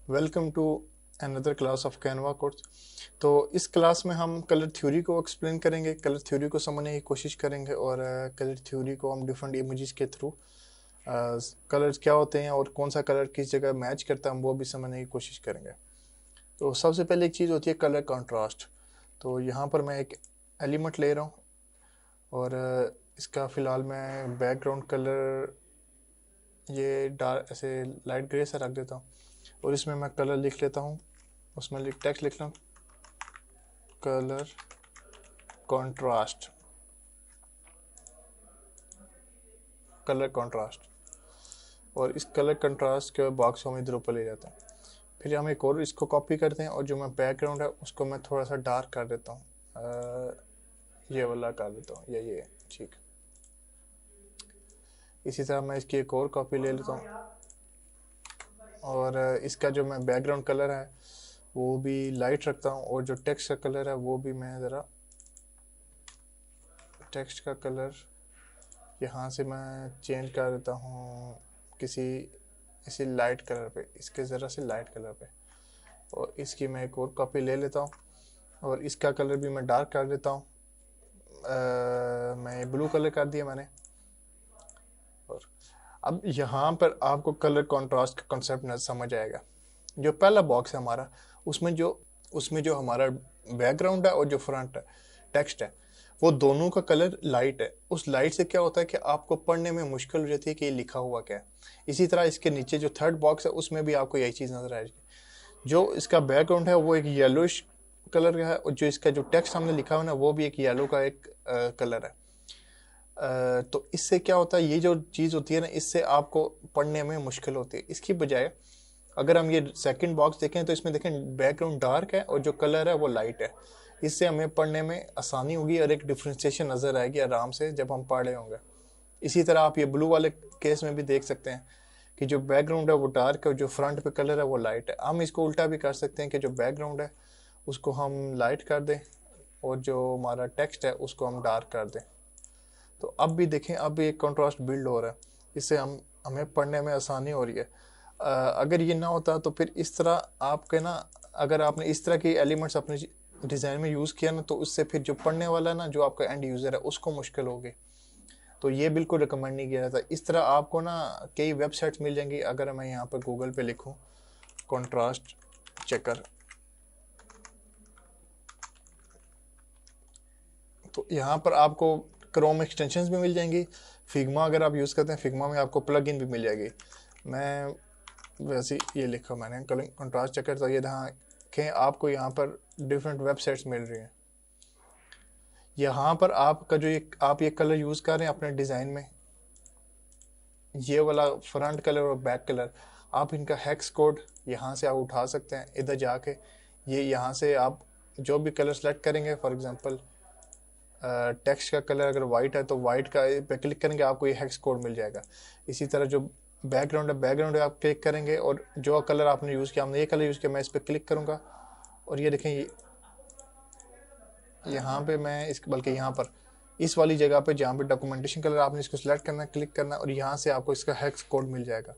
Welcome to another class of Canva course. तो इस class में हम कलर थ्योरी को एक्सप्लेन करेंगे, कलर थ्योरी को समझने की कोशिश करेंगे और कलर थ्योरी को हम डिफरेंट इमेजेस के थ्रू कलर्स क्या होते हैं और कौन सा कलर किस जगह मैच करता है हम वो भी समझने की कोशिश करेंगे। तो सबसे पहले एक चीज़ होती है कलर कंट्रास्ट। तो यहाँ पर मैं एक एलिमेंट ले रहा हूँ और इसका फ़िलहाल मैं बैकग्राउंड कलर ये डार्क ऐसे लाइट ग्रे से रख देता हूँ और इसमें मैं कलर लिख लेता हूँ, उसमें टेक्स्ट लिख लूँ कलर कंट्रास्ट, कलर कंट्रास्ट। और इस कलर कंट्रास्ट के बॉक्स को हम इधर ऊपर ले जाते हैं। फिर हम एक और इसको कॉपी करते हैं और जो मैं बैकग्राउंड है उसको मैं थोड़ा सा डार्क कर देता हूँ, ये वाला कर देता हूँ, ये ठीक। इसी तरह मैं इसकी एक और कॉपी ले लेता हूँ और इसका जो मैं बैकग्राउंड कलर है वो भी लाइट रखता हूँ और जो टेक्स्ट का कलर है वो भी मैं ज़रा टेक्स्ट का कलर यहाँ से मैं चेंज कर देता हूँ इसी लाइट कलर पे, इसके ज़रा से लाइट कलर पे। और इसकी मैं एक और कॉपी ले लेता हूँ और इसका कलर भी मैं डार्क कर देता हूँ, मैं ब्लू कलर कर दिया मैंने। और अब यहाँ पर आपको कलर कंट्रास्ट का कॉन्सेप्ट न समझ आएगा। जो पहला बॉक्स है हमारा उसमें जो हमारा बैकग्राउंड है और जो फ्रंट है टेक्स्ट है वो दोनों का कलर लाइट है। उस लाइट से क्या होता है कि आपको पढ़ने में मुश्किल हो जाती है कि ये लिखा हुआ क्या है। इसी तरह इसके नीचे जो थर्ड बॉक्स है उसमें भी आपको यही चीज़ नजर आएगी। जो इसका बैकग्राउंड है वो एक येलोइश कलर का है और जो इसका जो टेक्स्ट हमने लिखा हुआ है ना वो भी एक येलो का एक कलर है। तो इससे क्या होता है, ये जो चीज़ होती है ना इससे आपको पढ़ने में मुश्किल होती है। इसकी बजाय अगर हम ये सेकंड बॉक्स देखें तो इसमें देखें बैकग्राउंड डार्क है और जो कलर है वो लाइट है। इससे हमें पढ़ने में आसानी होगी और एक डिफ्रेंशिएशन नज़र आएगी आराम से जब हम पढ़ रहे होंगे। इसी तरह आप ये ब्लू वाले केस में भी देख सकते हैं कि जो बैकग्राउंड है वो डार्क है और जो फ्रंट पे कलर है वो लाइट है। हम इसको उल्टा भी कर सकते हैं कि जो बैकग्राउंड है उसको हम लाइट कर दें और जो हमारा टेक्स्ट है उसको हम डार्क कर दें। तो अब भी देखें, अब भी एक कंट्रास्ट बिल्ड हो रहा है, इससे हमें पढ़ने में आसानी हो रही है। अगर ये ना होता तो फिर इस तरह आपके ना, अगर आपने इस तरह की एलिमेंट्स अपने डिज़ाइन में यूज़ किया ना तो उससे फिर जो पढ़ने वाला ना जो आपका एंड यूज़र है उसको मुश्किल होगी। तो ये बिल्कुल रिकमेंड नहीं किया जाता। इस तरह आपको ना कई वेबसाइट्स मिल जाएंगी। अगर मैं यहाँ पर गूगल पे लिखूँ कंट्रास्ट चेकर तो यहाँ पर आपको क्रोम एक्सटेंशंस भी मिल जाएंगी। फिग्मा अगर आप यूज़ करते हैं फिग्मा में आपको प्लग इन भी मिल जाएगी। मैं वैसे ये लिखा मैंने कंट्रास्ट चेकर, तो ये देखें आपको यहाँ पर डिफरेंट वेबसाइट्स मिल रही हैं। यहाँ पर आपका जो आप ये कलर यूज़ कर रहे हैं अपने डिज़ाइन में, ये वाला फ्रंट कलर और बैक कलर, आप इनका हेक्स कोड यहाँ से आप उठा सकते हैं। इधर जाके ये यहाँ से आप जो भी कलर सेलेक्ट करेंगे, फॉर एग्जांपल टेक्स्ट का कलर अगर वाइट है तो वाइट का पे क्लिक करेंगे आपको ये हेक्स कोड मिल जाएगा। इसी तरह जो बैकग्राउंड है आप क्लिक करेंगे और जो कलर आपने यूज़ किया, हमने ये कलर यूज़ किया, मैं इस पर क्लिक करूँगा और ये देखें यहाँ पे मैं बल्कि यहाँ पर इस वाली जगह पे जहाँ पे डॉक्यूमेंटेशन कलर आपने इसको सिलेक्ट करना है, क्लिक करना है और यहाँ से आपको इसका हेक्स कोड मिल जाएगा।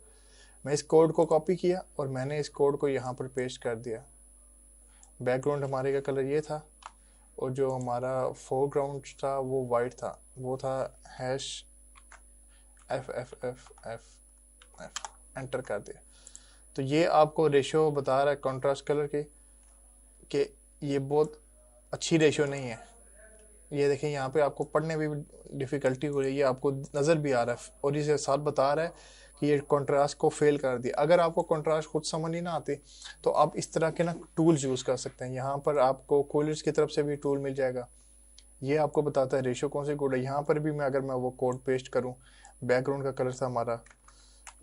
मैं इस कोड को कॉपी किया और मैंने इस कोड को यहाँ पर पेस्ट कर दिया। बैकग्राउंड हमारे का कलर ये था और जो हमारा फोरग्राउंड था वो वाइट था, वो था #FFFF एंटर कर दिया। तो ये आपको रेशियो बता रहा है कंट्रास्ट कलर की कि ये बहुत अच्छी रेशियो नहीं है। ये देखें यहाँ पे आपको पढ़ने में भी डिफ़िकल्टी हो रही है, आपको नज़र भी आ रहा है और इसे साथ बता रहा है कि ये कंट्रास्ट को फेल कर दिया। अगर आपको कंट्रास्ट खुद समझ नहीं ना आती तो आप इस तरह के ना टूल्स यूज़ कर सकते हैं। यहाँ पर आपको कूलर्स की तरफ से भी टूल मिल जाएगा, ये आपको बताता है रेशियो कौन सी कोड है। यहाँ पर भी अगर मैं वो कोड पेस्ट करूँ, बैकग्राउंड का कलर था हमारा,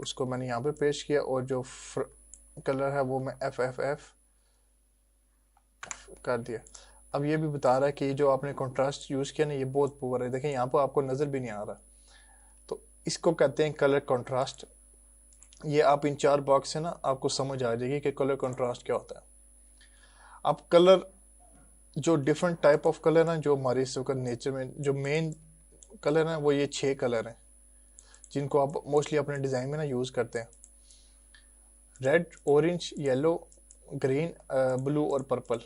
उसको मैंने यहाँ पर पेस्ट किया और जो कलर है वो मैं FFF कर दिया। अब ये भी बता रहा है कि जो आपने कंट्रास्ट यूज़ किया ना ये बहुत पुअर है। देखें यहाँ पर आपको नज़र भी नहीं आ रहा। तो इसको कहते हैं कलर कंट्रास्ट। ये आप इन 4 बॉक्स से ना आपको समझ आ जाएगी कि कलर कंट्रास्ट क्या होता है। अब कलर जो डिफरेंट टाइप ऑफ कलर हैं जो हमारे इस वक्त नेचर में जो मेन कलर हैं वो ये 6 कलर हैं जिनको आप मोस्टली अपने डिज़ाइन में ना यूज़ करते हैं। Red, orange, yellow, green, blue और पर्पल।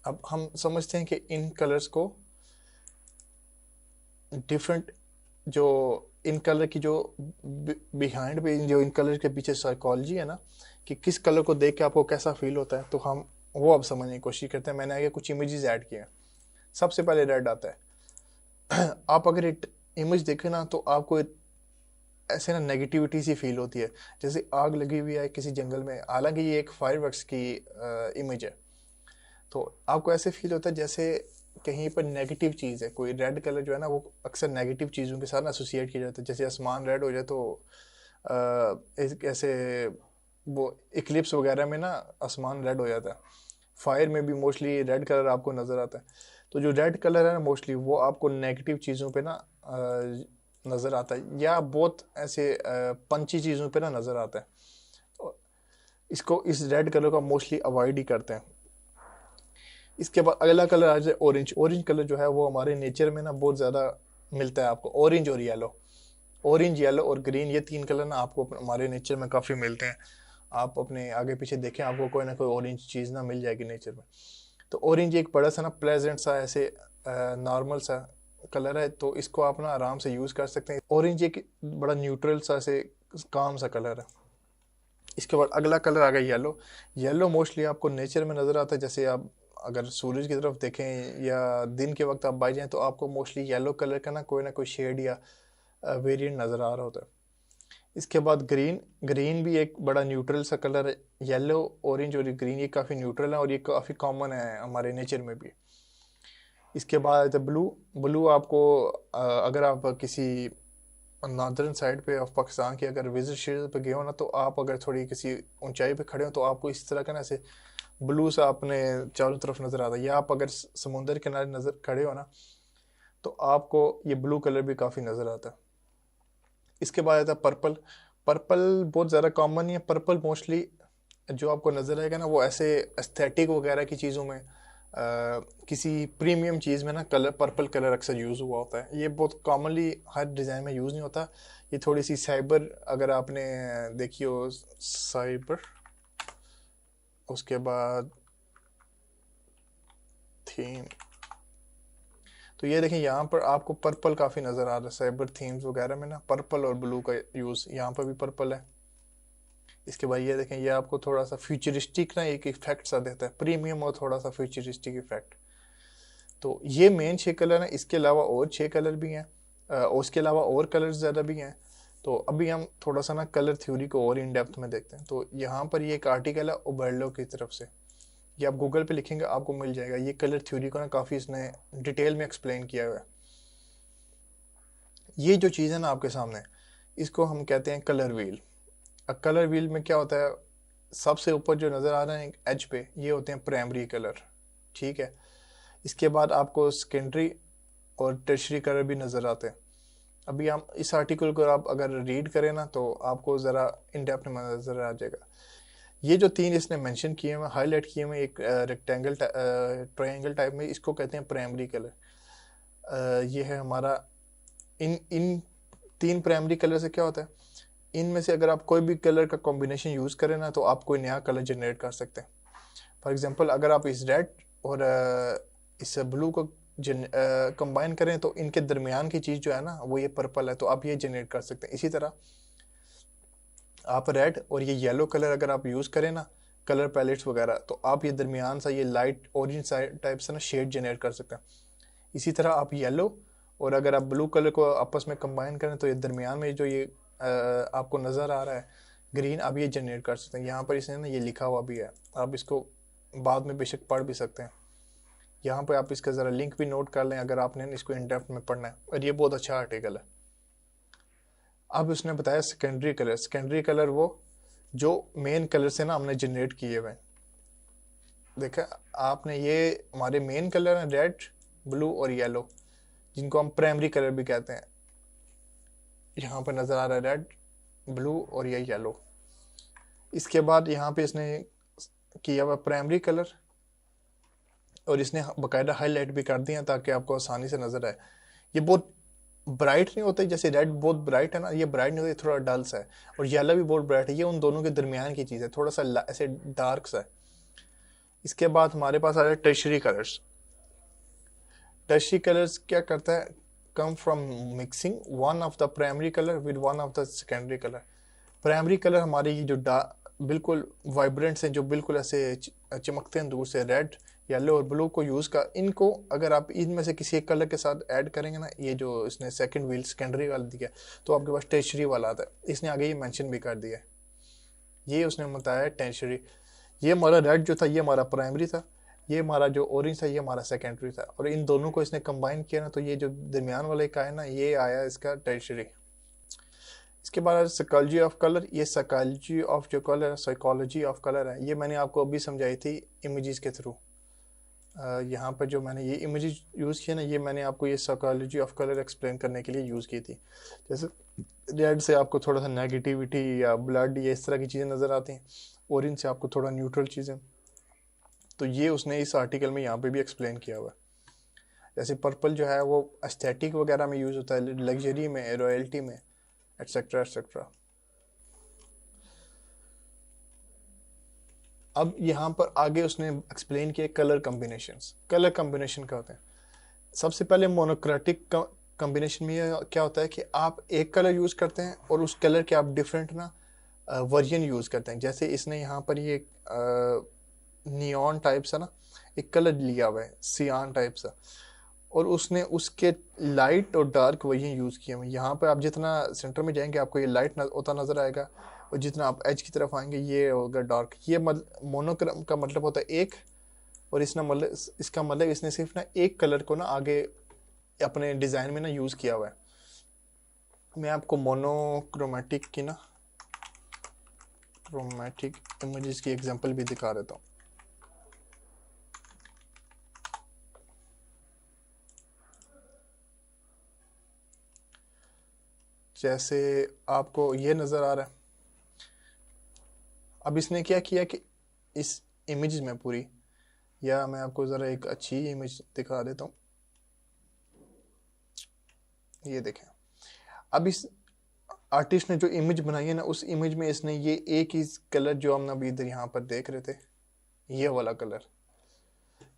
अब हम समझते हैं कि इन कलर्स को डिफरेंट, जो इन कलर की जो बिहाइंड पे, जो इन कलर के पीछे साइकोलॉजी है ना, कि किस कलर को देख के आपको कैसा फील होता है, तो हम वो अब समझने की कोशिश करते हैं। मैंने आगे कुछ इमेजेस ऐड किए हैं। सबसे पहले रेड आता है। आप अगर एक इमेज देखें ना, तो आपको ऐसे ना नेगेटिविटी सी फील होती है, जैसे आग लगी हुई है किसी जंगल में। हालांकि ये एक फायरवर्क्स की इमेज है, तो आपको ऐसे फील होता है जैसे कहीं पर नेगेटिव चीज़ है। कोई रेड कलर जो है ना, वो अक्सर नेगेटिव चीज़ों के साथ एसोसिएट किया जाता है। जैसे आसमान रेड हो जाए तो ऐसे वो इक्लिप्स वगैरह में ना आसमान रेड हो जाता है। फायर में भी मोस्टली रेड कलर आपको नज़र आता है। तो जो रेड कलर है ना, मोस्टली वो आपको नेगेटिव चीज़ों पे ना नज़र आता है, या बहुत ऐसे पंची चीज़ों पे ना नज़र आता है। तो इसको, इस रेड कलर को मोस्टली अवॉइड ही करते हैं। इसके बाद अगला कलर आ जाए ऑरेंज। ऑरेंज कलर जो है वो हमारे नेचर में ना बहुत ज़्यादा मिलता है आपको। ऑरेंज और येलो, ऑरेंज, येलो और ग्रीन, ये तीन कलर ना आपको हमारे नेचर में काफ़ी मिलते हैं। आप अपने आगे पीछे देखें, आपको कोई ना कोई ऑरेंज चीज़ ना मिल जाएगी नेचर में। तो ऑरेंज एक बड़ा सा ना प्लेजेंट सा ऐसे नॉर्मल सा कलर है, तो इसको आप ना आराम से यूज़ कर सकते हैं। ऑरेंज एक बड़ा न्यूट्रल सा ऐसे काम सा कलर है। इसके बाद अगला कलर आ गया येलो। येलो मोस्टली आपको नेचर में नज़र आता है। जैसे आप अगर सूरज की तरफ देखें या दिन के वक्त आप बाई जाएं, तो आपको मोस्टली येलो कलर का ना कोई शेड या वेरिएंट नज़र आ रहा होता है। इसके बाद ग्रीन। ग्रीन भी एक बड़ा न्यूट्रल सा कलर है। येलो, ऑरेंज और ग्रीन ये काफ़ी न्यूट्रल है और ये काफ़ी कॉमन है हमारे नेचर में भी। इसके बाद आता है ब्लू। ब्लू आपको अगर आप किसी नॉर्दर्न साइड पे ऑफ पाकिस्तान की अगर विजिट शेयर पे गए हो ना, तो आप अगर थोड़ी किसी ऊंचाई पे खड़े हो, तो आपको इस तरह का ना ऐसे ब्लू सा अपने चारों तरफ नज़र आता है। या आप अगर समुंदर किनारे नज़र खड़े हो ना, तो आपको ये ब्लू कलर भी काफ़ी नज़र आता है। इसके बाद आता है पर्पल। पर्पल बहुत ज़्यादा कॉमन नहीं है। पर्पल मोस्टली जो आपको नज़र आएगा ना, वो ऐसे एस्थेटिक वगैरह की चीज़ों में किसी प्रीमियम चीज़ में ना कलर, पर्पल कलर अक्सर यूज़ हुआ होता है। ये बहुत कॉमनली हर डिज़ाइन में यूज़ नहीं होता। ये थोड़ी सी साइबर, अगर आपने देखी हो साइबर, उसके बाद थीम, तो ये देखें यहाँ पर आपको पर्पल काफ़ी नज़र आ रहा है। साइबर थीम्स वगैरह में ना पर्पल और ब्लू का यूज़, यहाँ पर भी पर्पल है। इसके बाद ये देखें, ये आपको थोड़ा सा फ्यूचरिस्टिक ना एक इफेक्ट सा देता है, प्रीमियम और थोड़ा सा फ्यूचरिस्टिक इफेक्ट। तो ये मेन 6 कलर हैं। इसके अलावा और 6 कलर भी हैं, और उसके अलावा और कलर्स ज़्यादा भी हैं। तो अभी हम थोड़ा सा ना कलर थ्योरी को और इन डेप्थ में देखते हैं। तो यहाँ पर ये एक आर्टिकल है ओबर्लो की तरफ से, ये आप गूगल पे लिखेंगे आपको मिल जाएगा। ये कलर थ्योरी को ना काफ़ी इसने डिटेल में एक्सप्लेन किया हुआ है। ये जो चीज़ है ना आपके सामने, इसको हम कहते हैं कलर व्हील। कलर व्हील में क्या होता है, सबसे ऊपर जो नज़र आ रहा है एज पे, ये होते हैं प्राइमरी कलर, ठीक है। इसके बाद आपको सेकेंडरी और टर्शरी कलर भी नज़र आते हैं। अभी हम इस आर्टिकल को आप अगर रीड करें ना, तो आपको ज़रा इन डेप्थ में नज़र आ जाएगा। ये जो तीन इसने मेंशन किए हुए, हाईलाइट किए हुए, एक रेक्टेंगल ट्रायंगल टाइप में, इसको कहते हैं प्राइमरी कलर। ये है हमारा, इन तीन प्राइमरी कलर से क्या होता है, इनमें से अगर आप कोई भी कलर का कॉम्बिनेशन यूज़ करें ना, तो आप कोई नया कलर जनरेट कर सकते हैं। फॉर एग्जांपल, अगर आप इस रेड और इस ब्लू को कंबाइन करें, तो इनके दरमियान की चीज़ जो है ना, वो ये पर्पल है, तो आप ये जनरेट कर सकते हैं। इसी तरह आप रेड और ये येलो कलर अगर आप यूज़ करें ना, कलर पैलेट्स वगैरह, तो आप ये दरमियान सा ये लाइट ऑरेंज टाइप से ना शेड जनरेट कर सकते हैं। इसी तरह आप येलो और अगर आप ब्लू कलर को आपस में कंबाइन करें, तो ये दरमियान में जो ये आपको नज़र आ रहा है ग्रीन, आप ये जनरेट कर सकते हैं। यहाँ पर इसने ना ये लिखा हुआ भी है, आप इसको बाद में बेशक पढ़ भी सकते हैं। यहाँ पे आप इसका ज़रा लिंक भी नोट कर लें अगर आपने इसको इन डेप्थ में पढ़ना है, और ये बहुत अच्छा आर्टिकल है। अब उसने बताया सेकेंडरी कलर। सेकेंडरी कलर वो जो मेन कलर से ना हमने जनरेट किए हुए हैं। देखा आपने, ये हमारे मेन कलर हैं रेड, ब्लू और येलो, जिनको हम प्राइमरी कलर भी कहते हैं। यहाँ पर नज़र आ रहा है रेड, ब्लू और ये येलो। इसके बाद यहाँ पे इसने किया हुआ प्राइमरी कलर, और इसने बाकायदा हाईलाइट भी कर दिया ताकि आपको आसानी से नज़र आए। ये बहुत ब्राइट नहीं होते, जैसे रेड बहुत ब्राइट है ना, ये ब्राइट नहीं होता, ये थोड़ा डल सा है, और येलो भी बहुत ब्राइट है, ये उन दोनों के दरमियान की चीज़ है, थोड़ा सा ऐसे डार्क सा है। इसके बाद हमारे पास आ जाए टर्शरी कलर्स। टर्शरी कलर्स क्या करता है, come from mixing one of the primary colour with one of the secondary colour. Primary colour हमारे ये जो बिल्कुल वाइब्रेंट्स हैं, जो बिल्कुल ऐसे चमकते हैं दूर से, रेड येलो और ब्लू को यूज़ कर, इनको अगर आप इनमें से किसी एक कलर के साथ ऐड करेंगे ना, ये जो इसने सेकंड व्हील सेकेंडरी वाला दिया तो आपके पास टर्शरी वाला आता है। इसने आगे ये मेंशन भी कर दिया है, ये उसने बताया टर्शरी। ये हमारा रेड जो था ये हमारा प्राइमरी था, ये हमारा जो ऑरेंज था ये हमारा सेकेंडरी था, और इन दोनों को इसने कंबाइन किया ना, तो ये जो दरमियान वाला एक आया ना, ये आया इसका टर्शरी। इसके बाद साइकोलॉजी ऑफ कलर। ये साइकोलॉजी ऑफ जो कलर है, साइकोलॉजी ऑफ कलर है, ये मैंने आपको अभी समझाई थी इमेजेस के थ्रू। यहाँ पर जो मैंने ये इमेजेस यूज़ किए ना, ये मैंने आपको ये साइकोलॉजी ऑफ कलर एक्सप्लेन करने के लिए यूज़ की थी। जैसे रेड से आपको थोड़ा सा नेगेटिविटी या ब्लड या इस तरह की चीज़ें नज़र आती हैं, ऑरेंज से आपको थोड़ा न्यूट्रल चीज़ें, तो ये उसने इस आर्टिकल में यहाँ पे भी एक्सप्लेन किया हुआ है। जैसे पर्पल जो है वो एस्थेटिक वगैरह में यूज़ होता है, लग्जरी में, रॉयल्टी में, एट्सेट्रा एट्सेट्रा। अब यहाँ पर आगे उसने एक्सप्लेन किया कलर कॉम्बिनेशंस। कलर कॉम्बिनेशन क्या होते हैं? सबसे पहले मोनोक्रोटिक कॉम्बिनेशन में क्या होता है कि आप एक कलर यूज़ करते हैं और उस कलर के आप डिफरेंट ना वर्जन यूज़ करते हैं। जैसे इसने यहाँ पर ये नियॉन टाइप सा ना एक कलर लिया हुआ है, सियान टाइप सा, और उसने उसके लाइट और डार्क वर्जन यूज़ किए हुए। यहाँ पर आप जितना सेंटर में जाएंगे आपको ये लाइट होता नज़र आएगा, और जितना आप एज की तरफ आएंगे ये होगा डार्क। ये मोनोक्रोम का मतलब होता है एक, और इसका मतलब इसने सिर्फ ना एक कलर को ना आगे अपने डिज़ाइन में ना यूज़ किया हुआ है। मैं आपको मोनोक्रोमेटिक की ना क्रोमेटिक इमेजेस की एग्जांपल भी दिखा देता हूँ। जैसे आपको ये नज़र आ रहा है, अब इसने क्या किया कि इस इमेज में पूरी, या मैं आपको ज़रा एक अच्छी इमेज दिखा देता हूँ, ये देखें। अब इस आर्टिस्ट ने जो इमेज बनाई है ना, उस इमेज में इसने ये एक ही कलर जो हम अभी इधर यहाँ पर देख रहे थे, ये वाला कलर,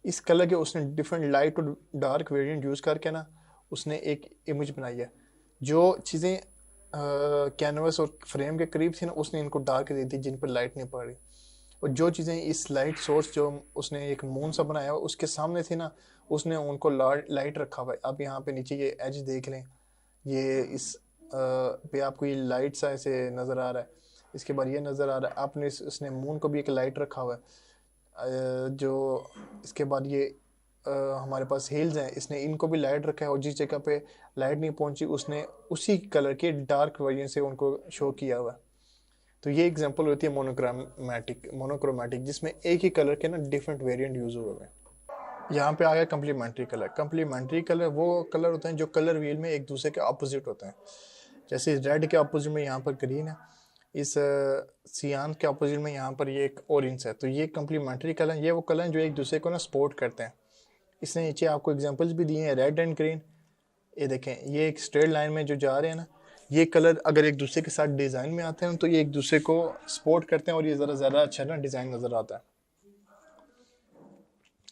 इस कलर के उसने डिफरेंट लाइट और डार्क वेरिएंट यूज़ करके ना उसने एक इमेज बनाई है। जो चीज़ें कैनवस और फ्रेम के करीब थी ना, उसने इनको डार्क दे दी जिन पर लाइट नहीं पड़ रही, और जो चीज़ें इस लाइट सोर्स जो उसने एक मून सा बनाया हुआ उसके सामने थी ना, उसने उनको लाइट रखा हुआ है। अब यहाँ पे नीचे ये एज देख लें, ये इस पे आपको ये लाइट सा ऐसे नज़र आ रहा है। इसके बाद ये नज़र आ रहा है, आपने उसने मून को भी एक लाइट रखा हुआ है। जो इसके बाद ये हमारे पास हिल्स हैं, इसने इनको भी लाइट रखा है, और जिस जगह पे लाइट नहीं पहुंची उसने उसी कलर के डार्क वर्जन से उनको शो किया हुआ है। तो ये एग्जांपल होती है मोनोक्रोमेटिक, जिसमें एक ही कलर के ना डिफरेंट वेरिएंट यूज़ हुए हैं। यहाँ पे आ गया कम्प्लीमेंट्री कलर। कम्प्लीमेंट्री कलर वो कलर होते हैं जो कलर व्हील में एक दूसरे के अपोजिट होते हैं। जैसे रेड के अपोजिट में यहाँ पर ग्रीन है, इस सियान के अपोजिट में यहाँ पर ये एक ऑरेंज है। तो ये कम्प्लीमेंट्री कलर, ये वो कलर हैं जो एक दूसरे को ना सपोर्ट करते हैं। इसने नीचे आपको एग्जांपल्स भी दिए हैं, रेड एंड ग्रीन। ये देखें, ये एक स्ट्रेट लाइन में जो जा रहे हैं ना, ये कलर अगर एक दूसरे के साथ डिज़ाइन में आते हैं तो ये एक दूसरे को सपोर्ट करते हैं, और ये ज़रा ज़्यादा अच्छा ना डिज़ाइन नज़र आता है।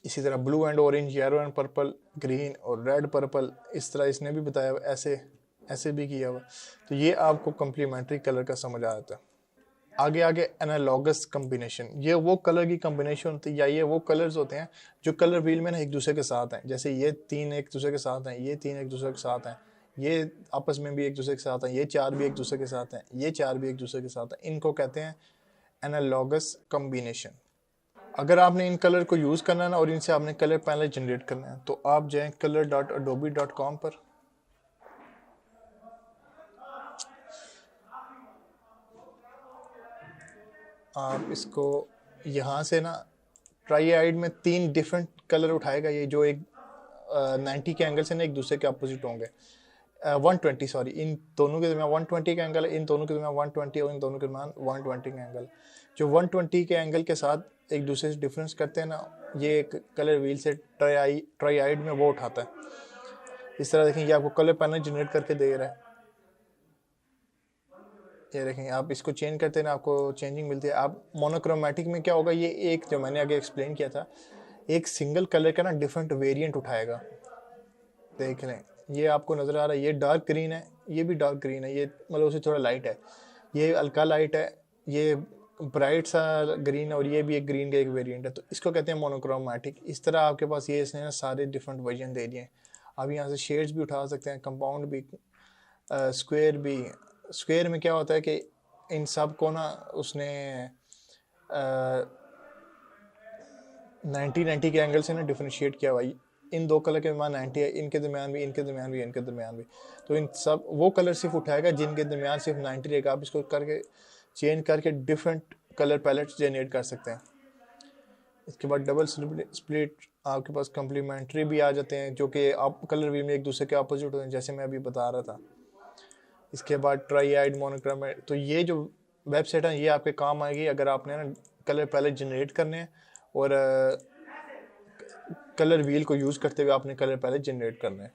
इसी तरह blue and orange, yellow and purple, green और रेड पर्पल, इस तरह इसने भी बताया हुआ, ऐसे भी किया हुआ। तो ये आपको कम्प्लीमेंट्री कलर का समझ आ जाता है। आगे एनालॉगस कम्बिनेशन, ये वो कलर की कम्बिनेशन होती है, या ये वो कलर्स होते हैं जो कलर व्हील में ना एक दूसरे के साथ हैं। जैसे ये तीन एक दूसरे के साथ हैं, ये तीन एक दूसरे के साथ हैं, ये आपस में भी एक दूसरे के साथ हैं, ये चार भी एक दूसरे के साथ हैं, ये चार भी एक दूसरे के साथ हैं। इनको कहते हैं एनालॉगस कम्बिनेशन। अगर आपने इन कलर को यूज़ करना है ना, और इनसे आपने कलर पैनल जनरेट करना है, तो आप जाएँ color.adobe.com पर। आप इसको यहाँ से ना ट्राईआइड में 3 डिफरेंट कलर उठाएगा, ये जो एक 90 के एंगल से ना एक दूसरे के अपोजिट होंगे। 120 सॉरी, इन दोनों के दरमियान 120 का एंगल है, इन दोनों के दरमियान 120, और इन दोनों के दरमियान 120 का एंगल। जो 120 के एंगल के साथ एक दूसरे से डिफरेंस करते हैं ना, ये एक कलर व्हील से ट्राईआइड में वो उठाता है। इस तरह देखें, ये आपको कलर पैनल जनरेट करके दे रहा है। ये देखें, आप इसको चेंज करते हैं ना, आपको चेंजिंग मिलती है। आप मोनोक्रोमेटिक में क्या होगा, ये एक जो मैंने आगे एक्सप्लेन किया था, एक सिंगल कलर का ना डिफरेंट वेरिएंट उठाएगा। देख लें, ये आपको नज़र आ रहा है, ये डार्क ग्रीन है, ये भी डार्क ग्रीन है, ये मतलब उससे थोड़ा लाइट है, ये हल्का लाइट है, ये ब्राइट सा ग्रीन है, और ये भी एक ग्रीन का एक वेरिएंट है। तो इसको कहते हैं मोनोक्रोमेटिक। इस तरह आपके पास ये इसने ना सारे डिफरेंट वर्जन दे दिए हैं। आप यहाँ से शेड्स भी उठा सकते हैं, कंपाउंड भी, स्क्वायर भी। स्क्वायर में क्या होता है कि इन सब को ना उसने 90 के एंगल से ना डिफरेंशिएट किया हुआ है। इन दो कलर के दरमियान 90 है, इनके दरमियान भी, इनके दरमियान भी, इनके दरमियान भी। तो इन सब वो कलर सिर्फ उठाएगा जिनके दरमियान सिर्फ 90 रहेगा। आप इसको करके चेंज करके डिफरेंट कलर पैलेट्स जनरेट कर सकते हैं। इसके बाद डबल स्प्लिट आपके पास कम्प्लीमेंट्री भी आ जाते हैं, जो कि आप कलर व्यू में एक दूसरे के अपोजिट होते हैं, जैसे मैं अभी बता रहा था। इसके बाद ट्राई आइड मोनोक्रोमेट। तो ये जो वेबसाइट है ये आपके काम आएगी अगर आपने ना कलर पैलेट जनरेट करने हैं, और कलर व्हील को यूज़ करते हुए आपने कलर पैलेट जनरेट करना है।